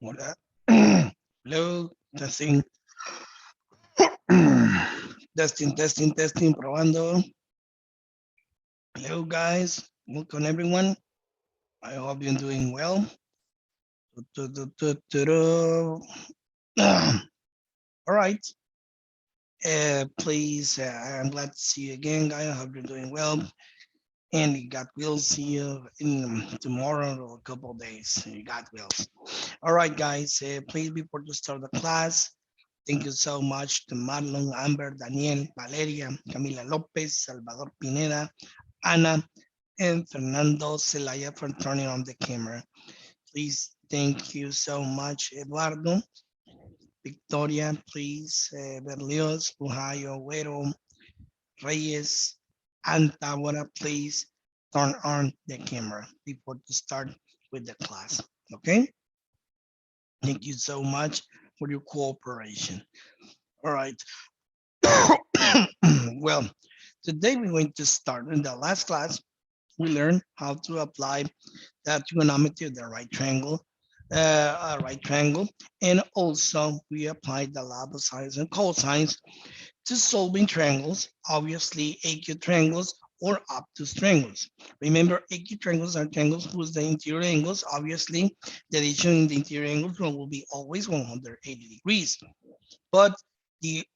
Hola. Hello, testing. Testing, probando. Hello, guys. Welcome, everyone. I hope you're doing well. All right. Please, I'm glad to see you again, guys. I hope you're doing well. And God will see you in tomorrow or a couple of days. God wills. All right, guys. Please, before to start the class, thank you so much to Marlon, Amber, Daniel, Valeria, Camila Lopez, Salvador Pineda, Ana, and Fernando Celaya for turning on the camera. Please, thank you so much, Eduardo, Victoria, please, Berlioz, Pujayo, Güero, Reyes, and Tabora, please turn on the camera before to start with the class. Okay? Thank you so much for your cooperation. All right. Well, today we're going to start. In the last class, we learned how to apply the trigonometry of the right triangle, and also we applied the Laplace sines and cosines to solving triangles, obviously acute triangles or obtuse triangles. Remember, acute triangles are triangles whose the interior angles, obviously, the addition in the interior angles will be always 180 degrees. But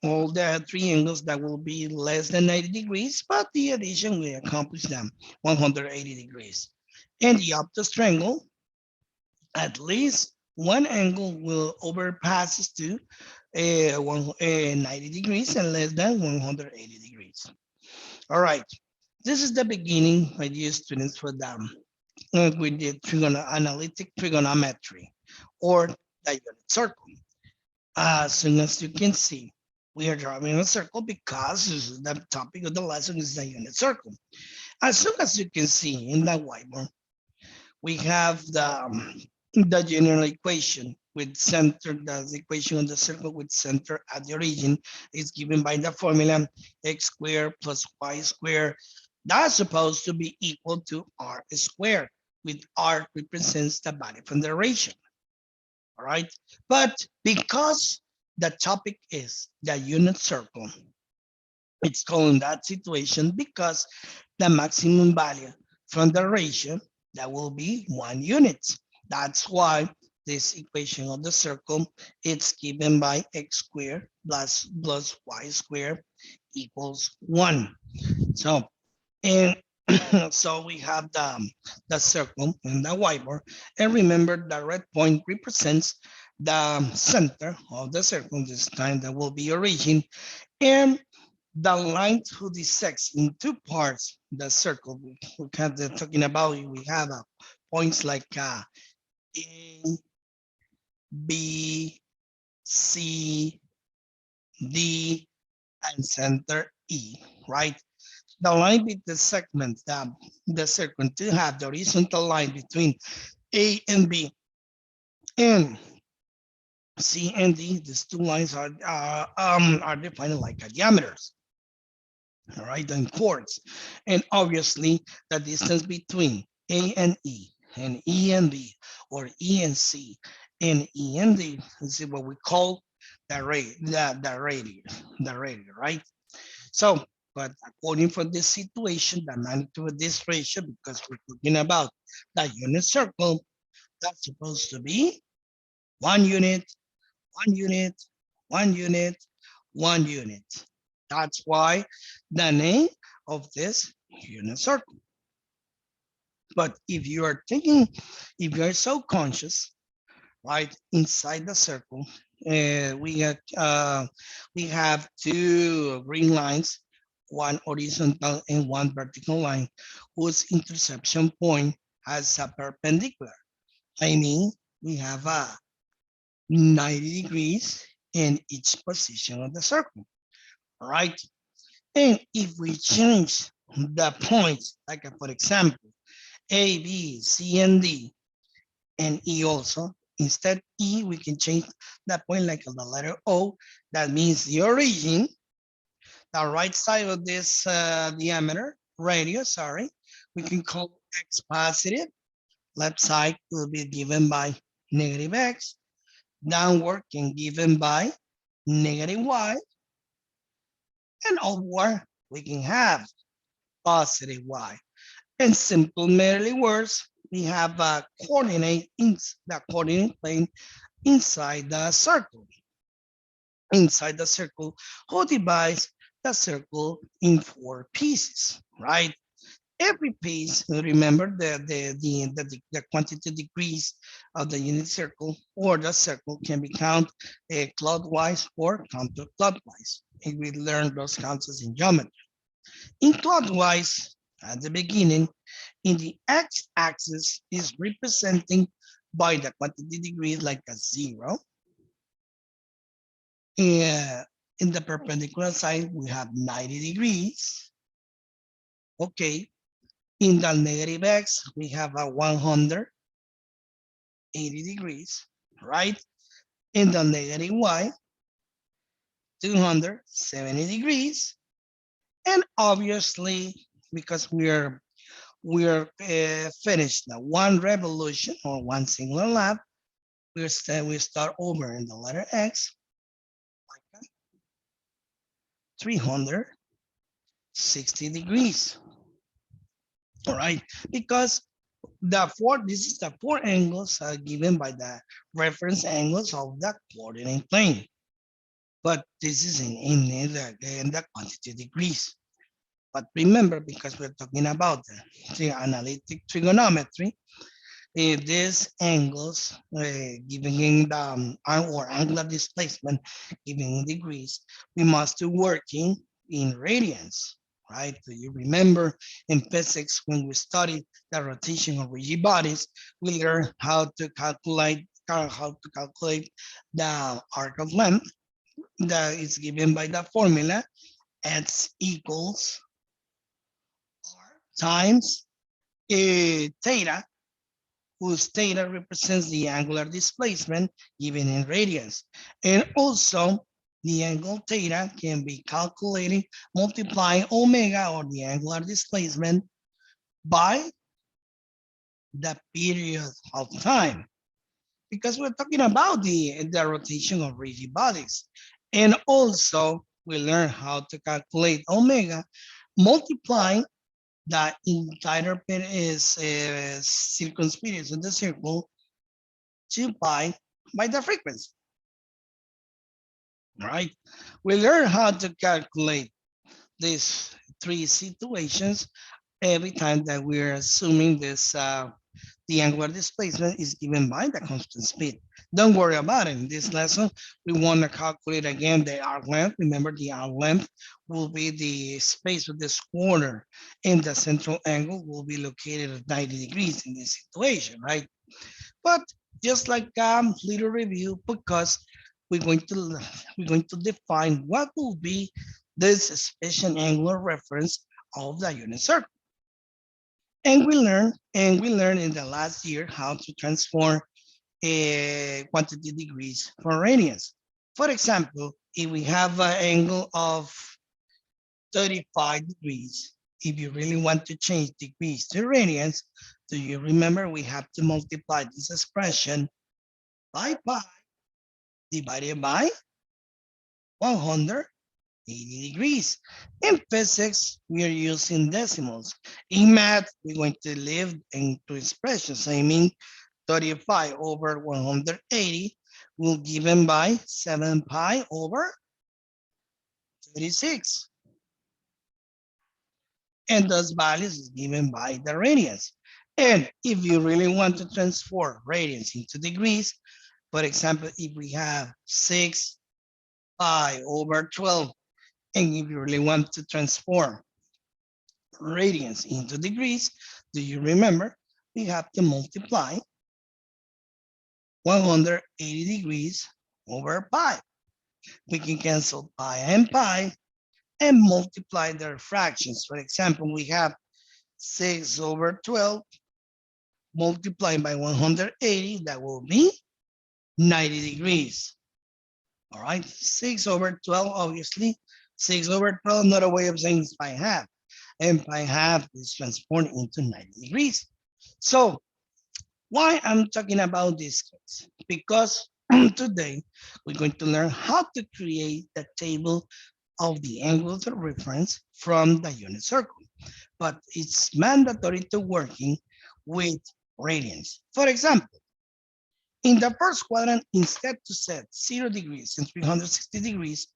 all the three angles that will be less than 90 degrees, but the addition will accomplish them 180 degrees. And the obtuse triangle, at least one angle will overpasses to 90 degrees and less than 180 degrees. All right, this is the beginning, my dear students, for them with the analytic trigonometry or the unit circle. As soon as you can see, we are drawing a circle because the topic of the lesson is the unit circle. As soon as you can see in the whiteboard, we have the general equation with center, the equation of the circle with center at the origin is given by the formula x squared plus y squared. That's supposed to be equal to r squared, with r represents the value from the ratio. All right. But because the topic is the unit circle, it's called in that situation because the maximum value from the ratio, that will be 1 unit. That's why this equation of the circle, it's given by x squared plus y squared equals 1. So, and so we have the circle in the whiteboard. And remember, the red point represents the center of the circle. This time that will be origin. And the line who dissects in two parts the circle, we have the talking about, we have points like A, B, C, D, and center E, right? The line with the segment, the circle to have the horizontal line between A and B and C and D. These two lines are defined like diameters, all right, in chords. And obviously the distance between A and E and B, or E and C, and E and D is what we call the radius, right? So, but according for this situation, the magnitude of this ratio, because we're talking about the unit circle, that's supposed to be 1 unit, 1 unit, 1 unit, 1 unit. That's why the name of this unit circle. But if you are thinking, if you are so conscious, right, inside the circle, we have two green lines, one horizontal and one vertical line, whose intersection point has a perpendicular. I mean, we have a 90 degrees in each position of the circle, right? And if we change the points, like for example, A, B, C, and D, and E also, instead E, we can change that point like the letter O. That means the origin, the right side of this diameter, radius, sorry, we can call X positive. Left side will be given by negative X. Downward can given by negative y, and upward we can have positive y. In simple merely words, we have a coordinate in the coordinate plane inside the circle. Inside the circle, who divides the circle in four pieces, right? Every piece, remember the quantity degrees of the unit circle or the circle can be counted clockwise or counterclockwise. And we learned those concepts in geometry. In clockwise, at the beginning, in the x-axis is representing by the quantity degrees like a 0. And in the perpendicular side, we have 90 degrees. Okay. In the negative x, we have a 180 degrees, right? In the negative y, 270 degrees. And obviously, because we're finished now one revolution or one singular lap, we start over in the letter x, 360 degrees. All right, because this is the four angles given by the reference angles of the coordinate plane. But this is in the quantity degrees. But remember, because we're talking about the analytic trigonometry, these angles given the or angular displacement given in degrees, we must do working in radians, right? Do you remember in physics when we studied the rotation of rigid bodies, we learned how to calculate the arc of length that is given by the formula x equals r times theta, whose theta represents the angular displacement given in radians. And also, the angle theta can be calculated multiplying omega, or the angular displacement, by the period of time. Because we're talking about the rotation of rigid bodies. And also, we learn how to calculate omega, multiplying the entire circumference of the circle to pi by the frequency, right? We learn how to calculate these three situations every time that we're assuming this the angular displacement is given by the constant speed. Don't worry about it. In this lesson, we want to calculate again the arc length. Remember, the arc length will be the space of this corner, and the central angle will be located at 90 degrees in this situation, right? But just like little review, because we're going to define what will be this special angular reference of the unit circle. And we learned in the last year how to transform quantity degrees for radians. For example, if we have an angle of 35 degrees, if you really want to change degrees to radians, do you remember we have to multiply this expression by pi divided by 180 degrees. In physics, we are using decimals. In math, we're going to live into expressions. I mean, 35 over 180 will given by 7 pi over 36. And those values is given by the radians. And if you really want to transform radians into degrees, for example, if we have 6 pi over 12, and if you really want to transform radians into degrees, do you remember? We have to multiply 180 degrees over pi. We can cancel pi and multiply their fractions. For example, we have 6 over 12 multiplied by 180, that will be 90 degrees. All right, 6 over 12, obviously, 6 over 12, another way of saying is pi half. And pi half is transformed into 90 degrees. So why I'm talking about this case? Because Today, we're going to learn how to create the table of the angles of reference from the unit circle. But it's mandatory to working with radians. For example, in the first quadrant, instead to set 0 degrees and 360 degrees,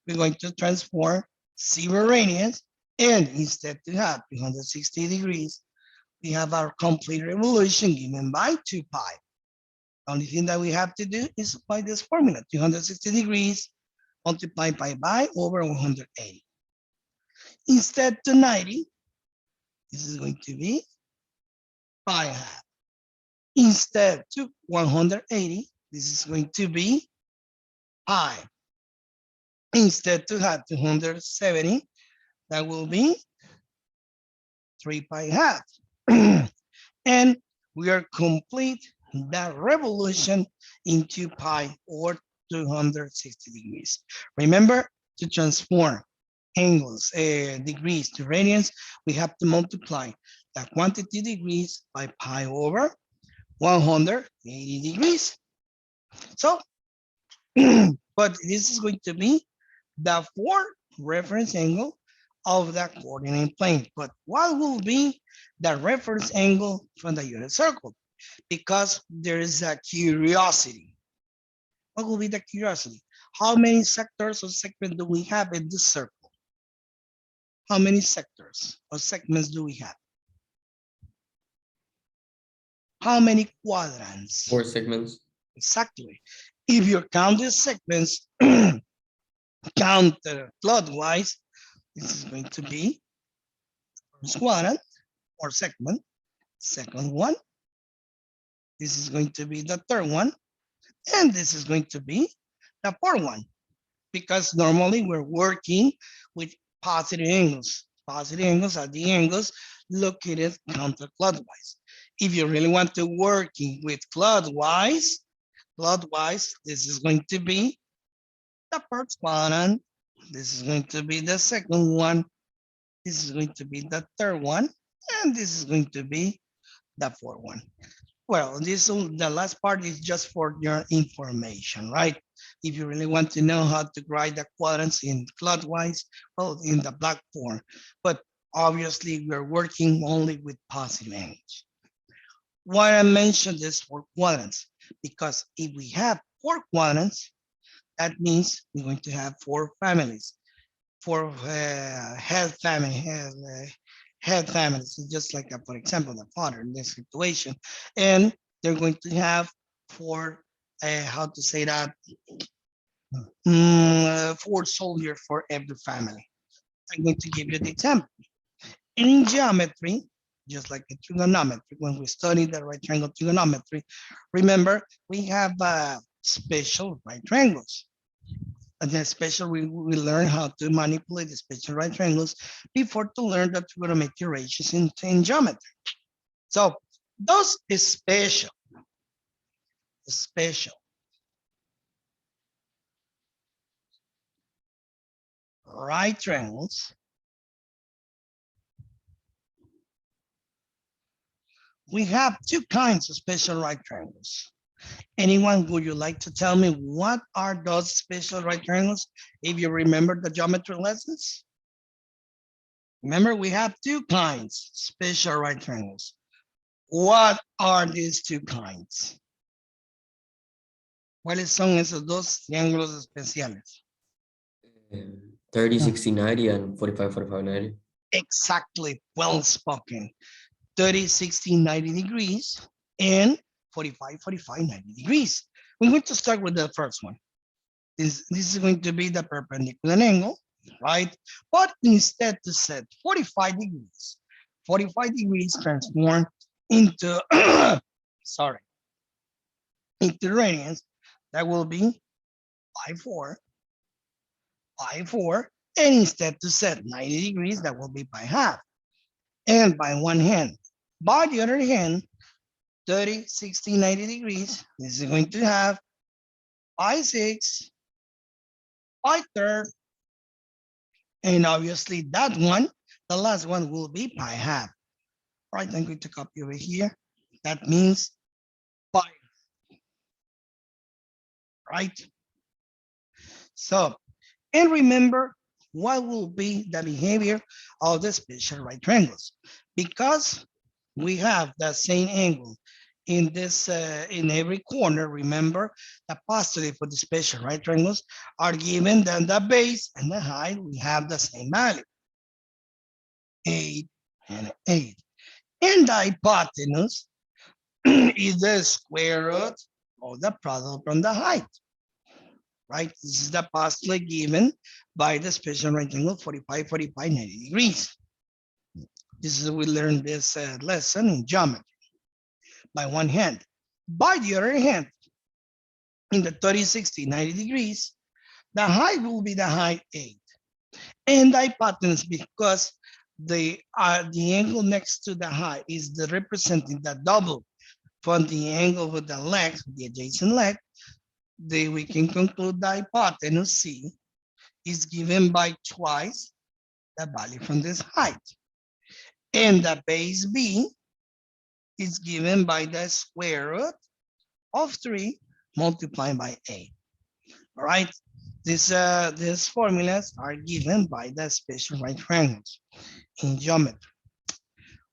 we're going to transform 0 radians, and instead to have 360 degrees, we have our complete revolution given by 2 pi. Only thing that we have to do is apply this formula, 360 degrees multiplied by over 180. Instead to 90, this is going to be pi half. Instead to 180, this is going to be pi. Instead to have 270, that will be 3 pi half. And we are complete that revolution into pi or 260 degrees. Remember, to transform angles, degrees to radians, we have to multiply the quantity degrees by pi over 180 degrees. So, but this is going to be the 4 reference angle of the coordinate plane. But what will be the reference angle from the unit circle? Because there is a curiosity. What will be the curiosity? How many sectors or segments do we have in this circle? How many sectors or segments do we have? How many quadrants? 4 segments. Exactly. If you count the segments counterclockwise, this is going to be first quadrant or segment, second one. This is going to be the third one. And this is going to be the fourth one. Because normally we're working with positive angles. Positive angles are the angles located counterclockwise. If you really want to working with clockwise, this is going to be the first quadrant. This is going to be the second one. This is going to be the third one. And this is going to be the fourth one. Well, the last part is just for your information, right? If you really want to know how to write the quadrants in clockwise, well, in the black form. But obviously, we're working only with positive angles. Why I mentioned this for quadrants? Because if we have 4 quadrants, that means we're going to have 4 families, 4 head families, just like, for example, the father in this situation. And they're going to have 4, how to say that, 4 soldiers for every family. I'm going to give you the example. In geometry, just like in trigonometry, when we study the right triangle trigonometry, remember, we have special right triangles. And then especially we learn how to manipulate the special right triangles before to learn the trigonometric ratios in geometry. So those is special right triangles. We have 2 kinds of special right triangles. Anyone, would you like to tell me what are those special right triangles? If you remember the geometry lessons. Remember, we have 2 kinds, special right triangles. What are these 2 kinds? ¿Cuáles son esos 2 triángulos especiales? 30, 60, 90 and 45, 45, 90. Exactly, well spoken. 30, 60, 90 degrees and 45, 45, 90 degrees. We're going to start with the first one. This is going to be the perpendicular angle, right? But instead to set 45 degrees transform into, sorry, into radians, that will be pi 4, and instead to set 90 degrees, that will be pi half, and by one hand. By the other hand, 30, 60, 90 degrees, this is going to have pi 6, pi third, and obviously that one, the last one will be pi half. All right, I'm going to copy over here. That means pi right? So, and remember what will be the behavior of the special right triangles. Because we have the same angle in this, in every corner, remember, the positive for the special right triangles are given, then the base and the height, we have the same value, 8 and 8. And the hypotenuse is the square root of the product from the height, right? This is the postulate given by the special right angle 45, 45, 90 degrees. This is, we learned this lesson in geometry by one hand. By the other hand, in the 30, 60, 90 degrees, the height will be the height 8. And the hypotenuse, because the angle next to the height is the representing the double from the angle with the leg, the adjacent leg, we can conclude the hypotenuse C is given by twice the value from this height. And the base B is given by the square root of 3 multiplied by 8. All right. These formulas are given by the special right triangles in geometry.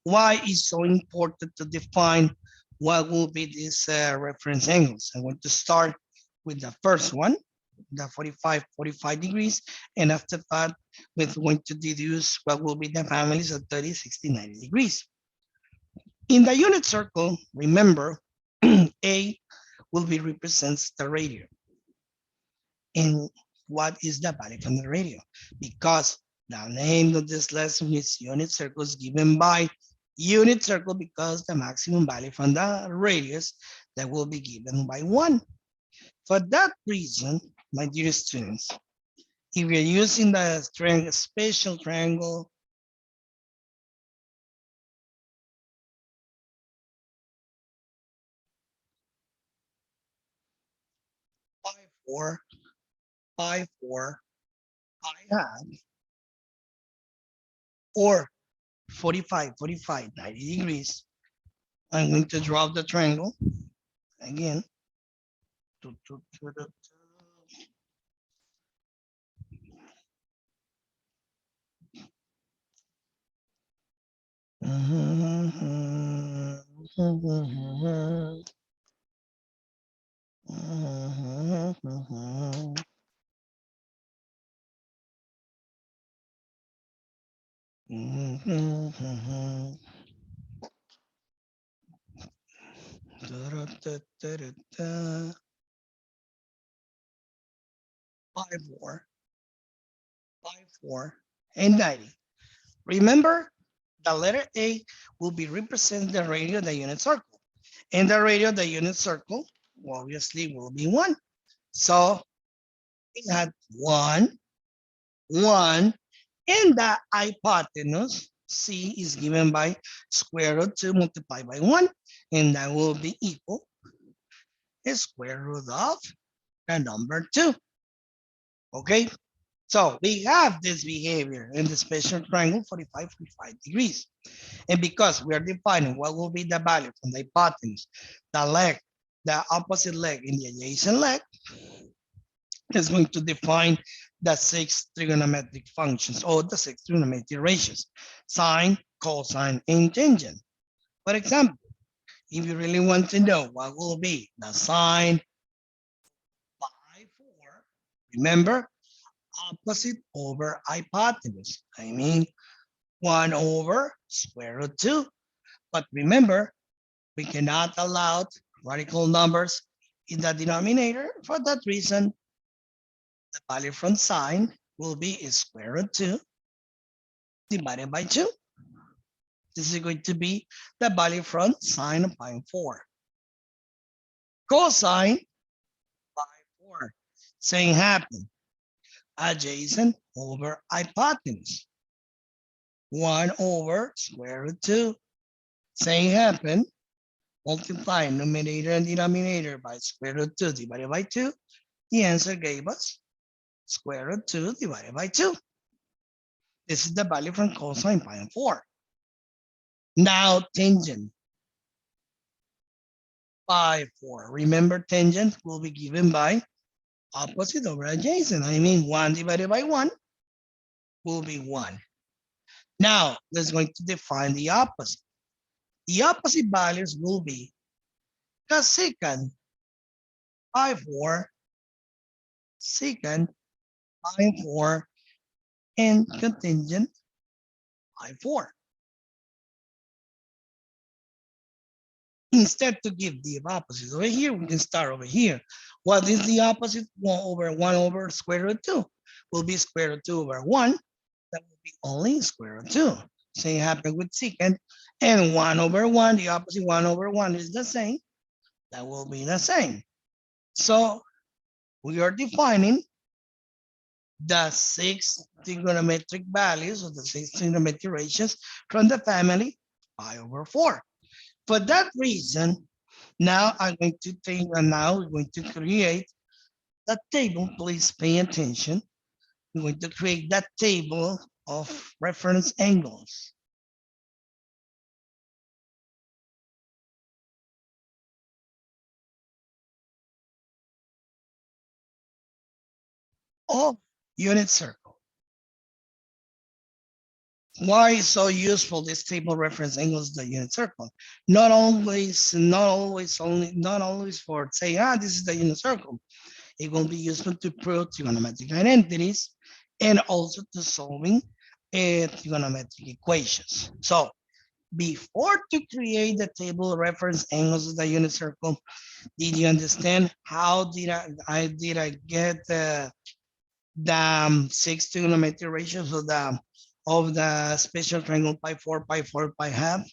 Why is so important to define what will be these reference angles? I'm going to start with the first one, the 45, 45 degrees. And after that, we're going to deduce what will be the families of 30, 60, 90 degrees. In the unit circle, remember, A will be represents the radio. And what is the value from the radio? Because the name of this lesson is unit circles given by unit circle, because the maximum value from the radius that will be given by 1. For that reason, my dear students, if you're using the spatial triangle, 5, 4, 5, 4, I have, or 45, 45, 90 degrees, I'm going to draw the triangle again. Five, 4, 5, 4, and 90. Remember, the letter A will be representing the radius of the unit circle. And the radius of the unit circle, obviously, will be 1. So we had 1, 1, and the hypotenuse C is given by square root 2 multiplied by 1, and that will be equal to square root of the number 2. Okay, so we have this behavior in the special triangle 45, 45 degrees. And because we are defining what will be the value from the hypotenuse, the leg, the opposite leg in the adjacent leg, is going to define the 6 trigonometric functions or the 6 trigonometric ratios, sine, cosine, and tangent. For example, if you really want to know what will be the sine 5, 4, remember, opposite over hypotenuse. I mean, 1 over square root 2. But remember, we cannot allow radical numbers in the denominator. For that reason, the value from sine will be square root 2 divided by 2. This is going to be the value from sine of pi 4. Cosine pi 4. Same happen. Adjacent over hypotenuse. 1 over square root 2. Same happen. Multiply numerator and denominator by square root 2 divided by 2. The answer gave us square root 2 divided by 2. This is the value from cosine pi 4. Now tangent pi 4. Remember, tangent will be given by Opposite over adjacent. I mean, 1 divided by 1 will be 1. Now, let's going to define the opposite. The opposite values will be cosecant pi 4, secant pi 4, and contingent pi 4. Instead to give the opposite over here, we can start over here. What is the opposite? 1 over square root 2 will be square root 2 over 1. That will be only square root 2. Same happen with secant. And 1 over 1, the opposite 1 over 1 is the same. That will be the same. So we are defining the 6 trigonometric values of the 6 trigonometric ratios from the family pi over 4. For that reason, now I'm going to take, and now we're going to create that table. Please pay attention. We're going to create that table of reference angles. Oh, unit circle. Why is so useful this table reference angles, the unit circle? Not always for say, this is the unit circle. It will be useful to prove trigonometric identities and also to solving trigonometric equations. So before to create the table reference angles of the unit circle, did you understand how did I get the 6 trigonometric ratios of the special triangle pi 4, pi 4, pi half,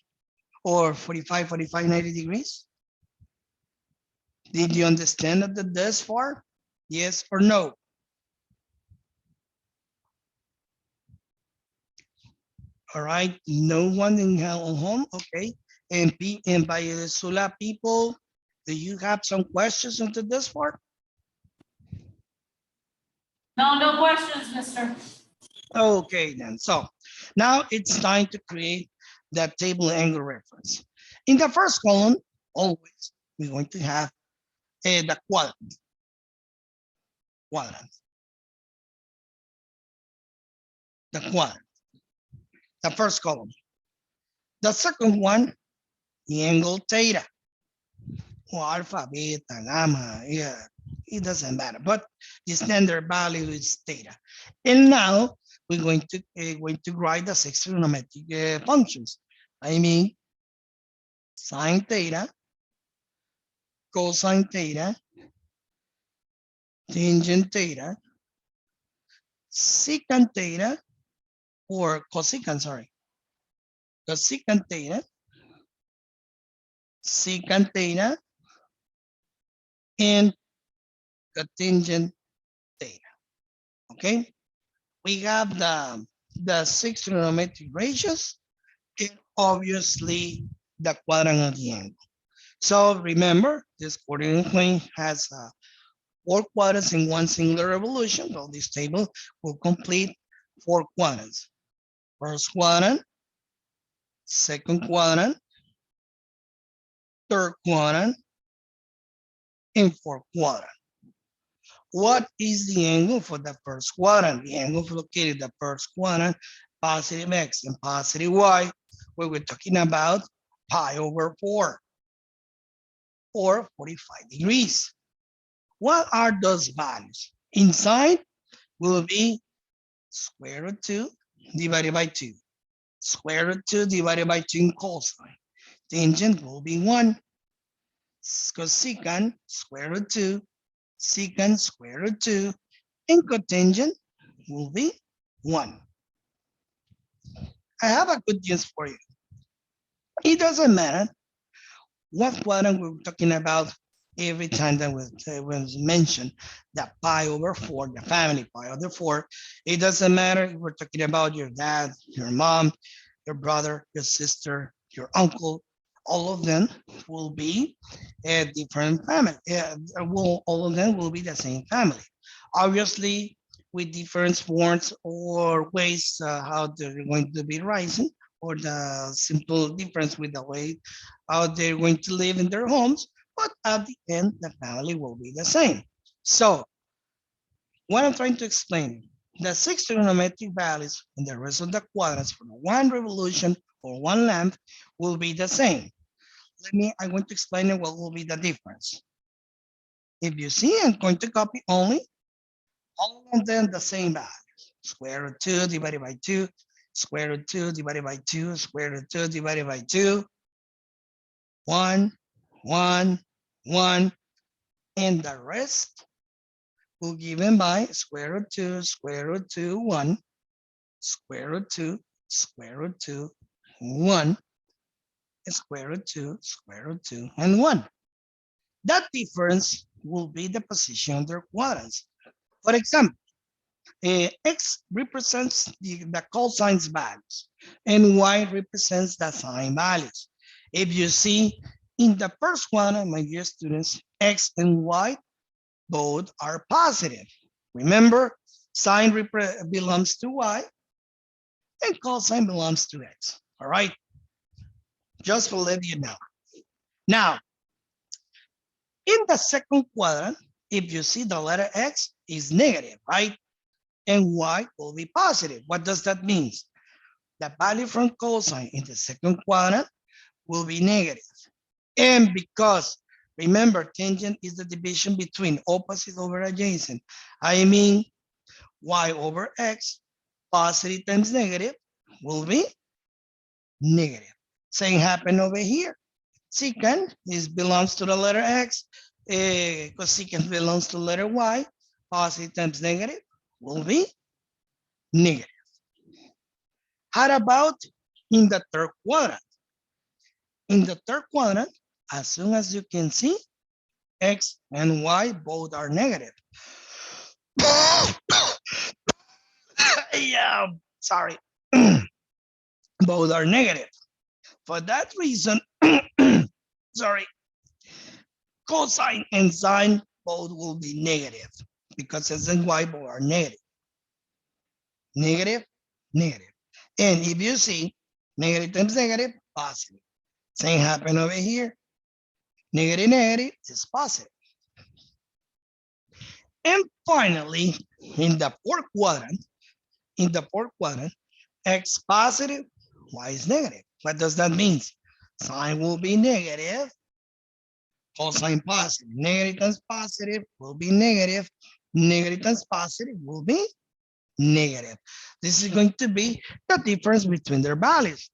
or 45, 45, 90 degrees? Did you understand that this far? Yes or no? All right, no one in home, okay. And by the Sula people, do you have some questions into this part? No questions, mister. Okay, then. So now it's time to create that table angle reference. In the first column, always we're going to have the quadrant. The quadrant. The first column. The second one, the angle theta. Or alpha, beta, gamma, yeah, it doesn't matter. But the standard value is theta. And now we're going to write the 6 trigonometric functions. I mean, sine theta, cosine theta, tangent theta, secant theta, or cosecant, sorry. Cosecant theta, secant theta, and cotangent theta. Okay, we have the 6 trigonometric ratios and obviously the quadrant of the angle. So remember, this coordinate plane has 4 quadrants in one singular revolution. So this table will complete 4 quadrants. First quadrant, second quadrant, third quadrant, and fourth quadrant. What is the angle for the first quadrant? The angle located in the first quadrant, positive x and positive y, where we're talking about pi over 4, or 45 degrees. What are those values? Inside will be square root 2 divided by 2. Square root 2 divided by 2 in cosine. Tangent will be 1. Cosecant, square root 2. Secant, square root 2. And cotangent will be 1. I have a good news for you. It doesn't matter what quadrant we're talking about every time that was mentioned that pi over 4, the family pi over 4. It doesn't matter if we're talking about your dad, your mom, your brother, your sister, your uncle. All of them will be a different family. All of them will be the same family. Obviously, with different forms or ways how they're going to be rising, or the simple difference with the way how they're going to live in their homes, but at the end, the family will be the same. So what I'm trying to explain, the 6 trigonometric values and the rest of the quadrants for the one revolution or one length will be the same. I want to explain what will be the difference. If you see, I'm going to copy only all of them the same value. Square root 2 divided by 2, square root 2 divided by 2, square root 2 divided by 2, 1, 1, 1, and the rest will given by square root 2, 1, square root 2, 1, square root 2, and 1. That difference will be the position of their quadrants. For example, X represents the cosine values and Y represents the sine values. If you see in the first one, my dear students, X and Y both are positive. Remember, sine belongs to Y and cosine belongs to X. All right, just to let you know. Now, in the second quadrant, if you see the letter X is negative, right? And Y will be positive. What does that mean? The value from cosine in the second quadrant will be negative. And because, remember, tangent is the division between opposite over adjacent. I mean, Y over X, positive times negative, will be negative. Same happen over here. Secant belongs to the letter X, cosecant belongs to the letter Y, positive times negative will be negative. How about in the third quadrant? In the third quadrant, as soon as you can see, X and Y both are negative. Yeah, sorry. Both are negative. For that reason, sorry, cosine and sine both will be negative because X and Y both are negative. Negative, negative. And if you see negative times negative, positive. Same happen over here. Negative, negative is positive. And finally, in the fourth quadrant, X positive, Y is negative. What does that mean? Sine will be negative, cosine positive. Negative times positive will be negative. Negative times positive will be negative. This is going to be the difference between their values.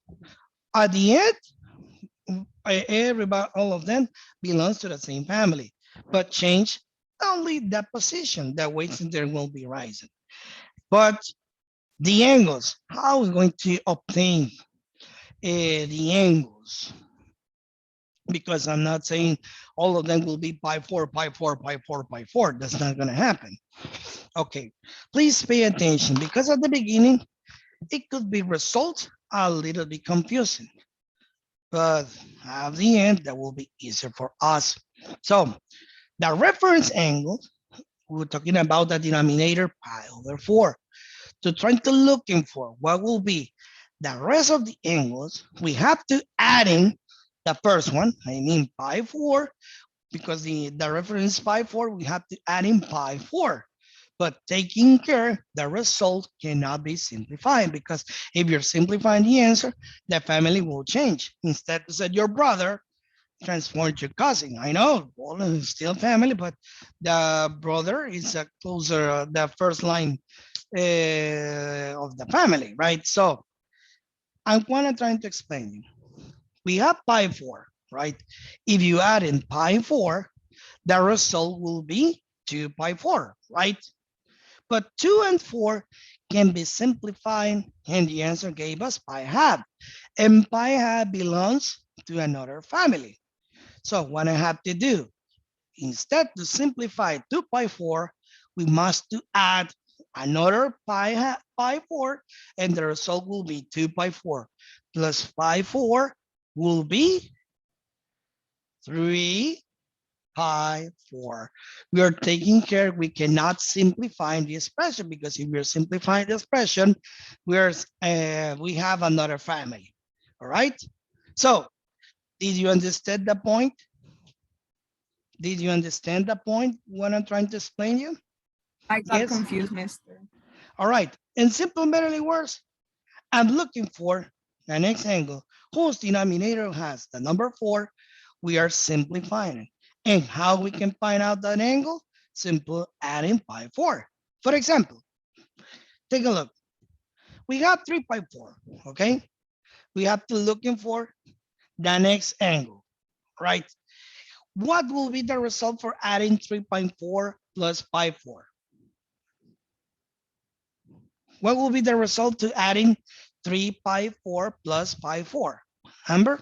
At the end, everybody, all of them belongs to the same family, but change only the position. The weights in there will be rising. But the angles, how are we going to obtain the angles? Because I'm not saying all of them will be pi 4, pi 4, pi 4, pi 4. That's not going to happen. Okay, please pay attention because at the beginning, it could be result a little bit confusing. But at the end, that will be easier for us. So the reference angle, we're talking about the denominator pi over 4. To try to looking for what will be the rest of the angles, we have to add in the first one, I mean pi 4, because the reference pi 4, we have to add in pi 4. But taking care, the result cannot be simplified because if you're simplifying the answer, the family will change. Instead to say your brother, transform to cousin. I know, well, it's still family, but the brother is a closer, the first line of the family, right? So I'm trying to explain you. We have pi 4, right? If you add in pi 4, the result will be 2 pi 4, right? But 2 and 4 can be simplified, and the answer gave us pi half. And pi half belongs to another family. So what I have to do, instead to simplify 2 pi 4, we must to add another pi 4, and the result will be 2 pi 4 plus pi 4 will be 3 pi 4. We are taking care, we cannot simplify the expression because if we're simplifying the expression, we have another family. All right. So did you understand the point? Did you understand the point? What I'm trying to explain you? I got Yes. confused, mister. All right. In simplementary words, I'm looking for the next angle whose denominator has the number 4. We are simplifying it. And how we can find out that angle? Simple adding pi 4. For example, take a look. We got 3 pi 4, okay? We have to looking for the next angle, right? What will be the result for adding 3.4 plus pi 4? What will be the result to adding 3 pi 4 plus pi 4? Amber?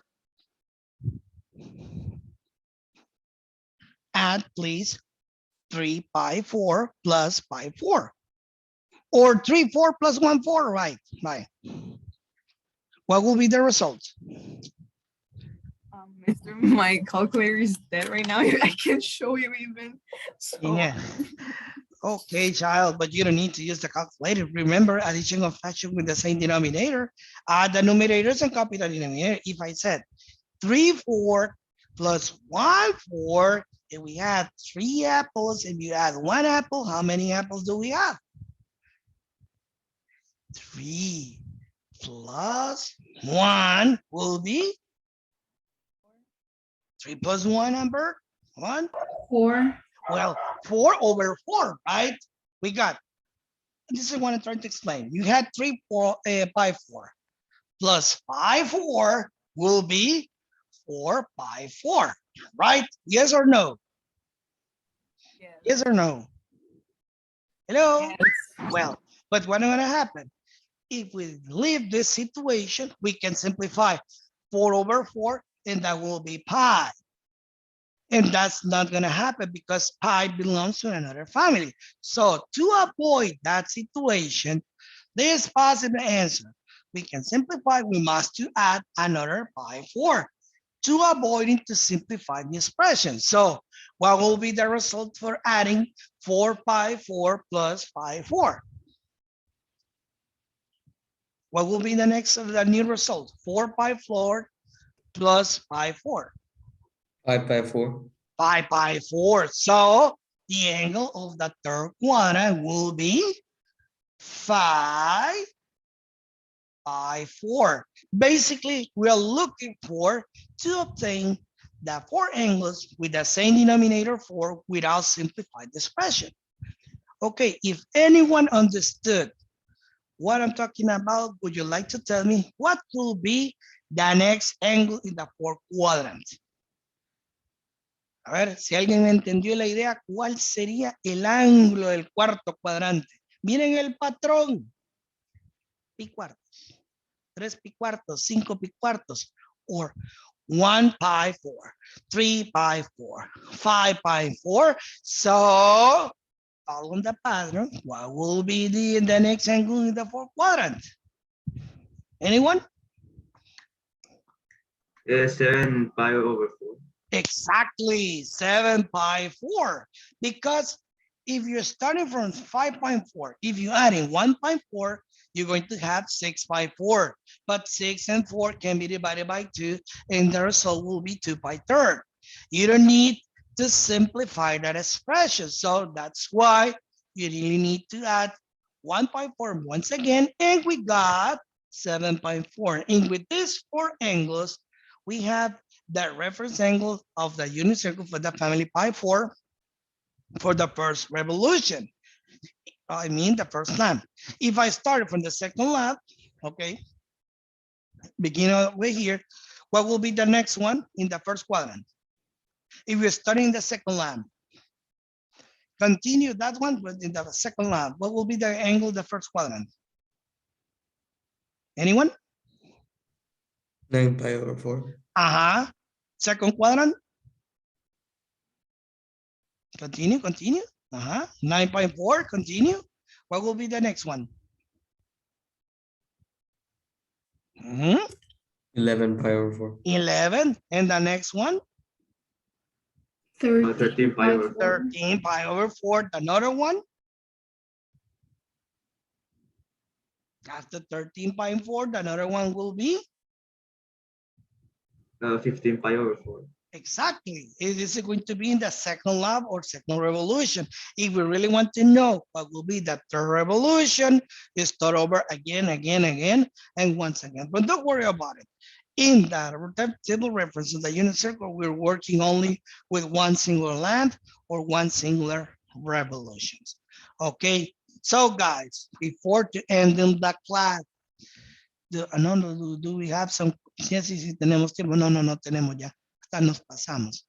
Add, please, 3 pi 4 plus pi 4. Or 3, 4 plus 1, 4, right? Right. What will be the result? Mister, my calculator is dead right now. I can't show you even. So, Yeah. Okay, child, but you don't need to use the calculator. Remember, addition of fraction with the same denominator. Add the numerators and copy the denominator. If I said 3, 4 plus 1, 4, and we had 3 apples, if you add 1 apple, how many apples do we have? 3 plus 1 will be 3 plus 1, Amber? 1? 4. Well, 4 over 4, right? We got, this is what I'm trying to explain. You had 3 pi 4 plus pi 4 will be 4 pi 4, right? Yes or no? yes. Yes or no? Hello? Yes. Well, but what's going to happen? If we leave this situation, we can simplify 4 over 4, and that will be pi. And that's not going to happen because pi belongs to another family. So to avoid that situation, this possible answer, we can simplify, we must to add another pi 4 to avoiding to simplify the expression. So what will be the result for adding 4 pi 4 plus pi 4? What will be the next of the new result? 4 pi 4 plus pi 4. 5 by 4. 5 pi 4. So the angle of the third quadrant will be 5 pi 4. Basically, we are looking for to obtain the 4 angles with the same denominator 4 without simplified expression. Okay, if anyone understood what I'm talking about, would you like to tell me what will be the next angle in the fourth quadrant? A ver, si alguien entendió la idea, ¿cuál sería el ángulo del cuarto cuadrante? Miren el patrón. Pi cuartos, 3 pi cuartos, 5 pi cuartos, or 1 pi 4, 3 pi 4, 5 pi 4. So, follow the pattern. What will be the next angle in the fourth quadrant? Anyone? 7 pi over 4. Exactly, 7 pi 4. Because if you're starting from 5.4, if you add in 1.4, you're going to have 6 pi 4. But 6 and 4 can be divided by 2, and the result will be 2 pi third. You don't need to simplify that expression. So that's why you really need to add 1.4 once again, and we got 7.4. And with these 4 angles, we have the reference angle of the unit circle for the family pi 4 for the first revolution. I mean the first lap. If I started from the second lap, okay, beginning over here, what will be the next one in the first quadrant? If you're starting the second lap, continue that one, but in the second lap, what will be the angle of the first quadrant? Anyone? 9 pi over 4. Second quadrant. Continue. 9.4, continue. What will be the next one? 11 pi over 4. 11, and the next one? 13 pi over 4. 13 pi over 4. Another one? After 13 pi and 4, another one will be 15 pi over 4. Exactly. It is going to be in the second lap or second revolution. If we really want to know what will be the third revolution, you start over again, and once again. But don't worry about it. In that table reference of the unit circle, we're working only with one single lap or one singular revolutions. Okay. So guys, before to end in the class, do we have some? Sí, tenemos tiempo. No tenemos ya. Hasta nos pasamos.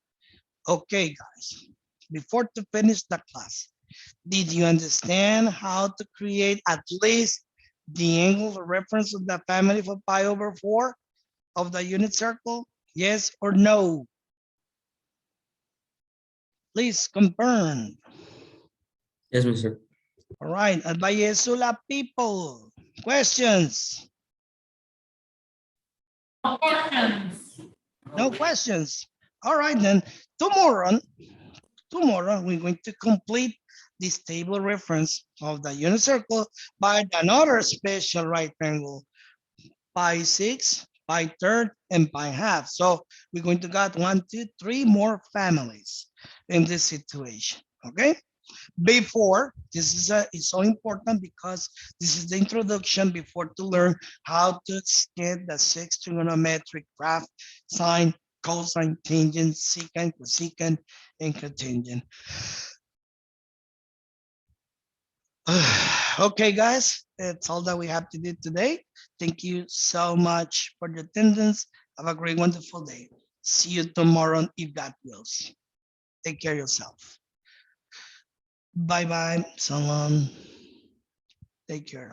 Okay, guys, before to finish the class, did you understand how to create at least the angle of reference of the family for pi over 4 of the unit circle? Yes or no? Please confirm. Yes, mister. All right, Valle Sula people, questions? No questions. No questions. All right, then tomorrow we're going to complete this table reference of the unit circle by another special right angle, pi 6, pi third, and pi half. So we're going to got 1, 2, 3 more families in this situation. Okay. Before, this is it's so important because this is the introduction before to learn how to get the 6 trigonometric graph, sine, cosine, tangent, secant, cosecant, and cotangent. Okay, guys, that's all that we have to do today. Thank you so much for your attendance. Have a great, wonderful day. See you tomorrow if God wills. Take care of yourself. Bye-bye. So long. Take care.